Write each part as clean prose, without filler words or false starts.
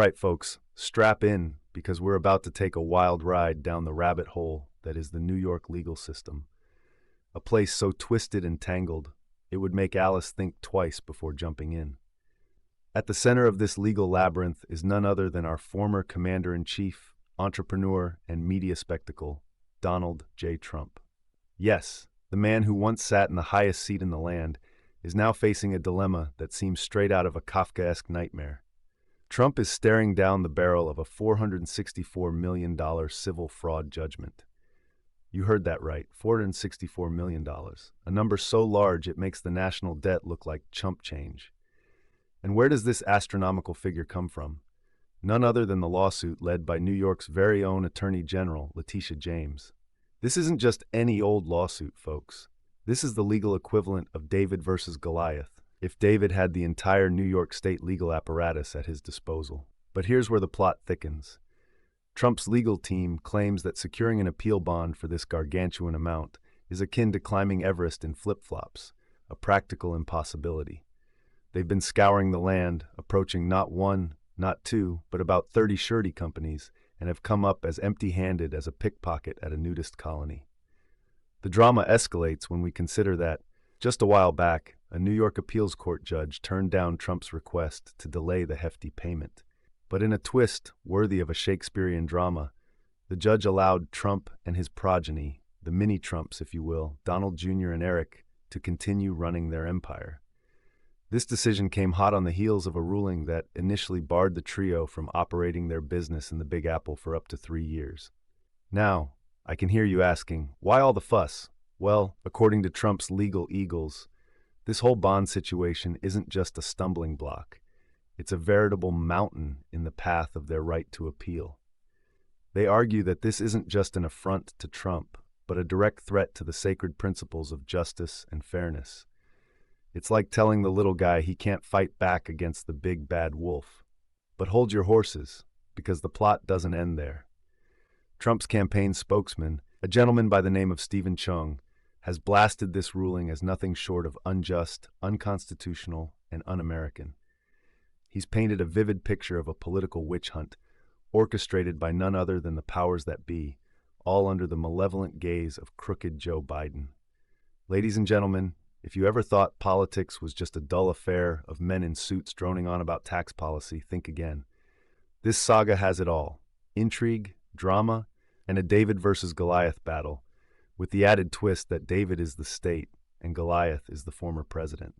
right, folks, strap in because we're about to take a wild ride down the rabbit hole that is the New York legal system. A place so twisted and tangled, it would make Alice think twice before jumping in. At the center of this legal labyrinth is none other than our former commander-in-chief, entrepreneur, and media spectacle, Donald J. Trump. Yes, the man who once sat in the highest seat in the land is now facing a dilemma that seems straight out of a Kafkaesque nightmare. Trump is staring down the barrel of a $464 million civil fraud judgment. You heard that right, $464 million, a number so large it makes the national debt look like chump change. And where does this astronomical figure come from? None other than the lawsuit led by New York's very own Attorney General, Letitia James. This isn't just any old lawsuit, folks. This is the legal equivalent of David versus Goliath, if David had the entire New York State legal apparatus at his disposal. But here's where the plot thickens. Trump's legal team claims that securing an appeal bond for this gargantuan amount is akin to climbing Everest in flip-flops, a practical impossibility. They've been scouring the land, approaching not one, not two, but about 30 surety companies, and have come up as empty-handed as a pickpocket at a nudist colony. The drama escalates when we consider that, just a while back, a New York appeals court judge turned down Trump's request to delay the hefty payment. But in a twist worthy of a Shakespearean drama, the judge allowed Trump and his progeny, the mini-Trumps if you will, Donald Jr. and Eric, to continue running their empire. This decision came hot on the heels of a ruling that initially barred the trio from operating their business in the Big Apple for up to 3 years. Now, I can hear you asking, why all the fuss? Well, according to Trump's legal eagles, this whole bond situation isn't just a stumbling block. It's a veritable mountain in the path of their right to appeal. They argue that this isn't just an affront to Trump, but a direct threat to the sacred principles of justice and fairness. It's like telling the little guy he can't fight back against the big bad wolf. But hold your horses, because the plot doesn't end there. Trump's campaign spokesman, a gentleman by the name of Stephen Chung, has blasted this ruling as nothing short of unjust, unconstitutional, and un-American. He's painted a vivid picture of a political witch hunt, orchestrated by none other than the powers that be, all under the malevolent gaze of crooked Joe Biden. Ladies and gentlemen, if you ever thought politics was just a dull affair of men in suits droning on about tax policy, think again. This saga has it all: intrigue, drama, and a David versus Goliath battle, with the added twist that David is the state and Goliath is the former president.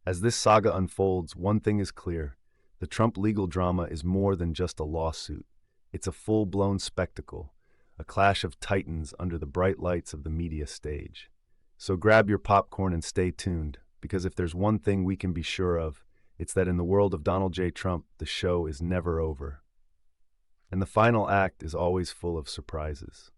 As this saga unfolds, one thing is clear: the Trump legal drama is more than just a lawsuit. It's a full-blown spectacle, a clash of titans under the bright lights of the media stage. So grab your popcorn and stay tuned, because if there's one thing we can be sure of, it's that in the world of Donald J. Trump, the show is never over. And the final act is always full of surprises.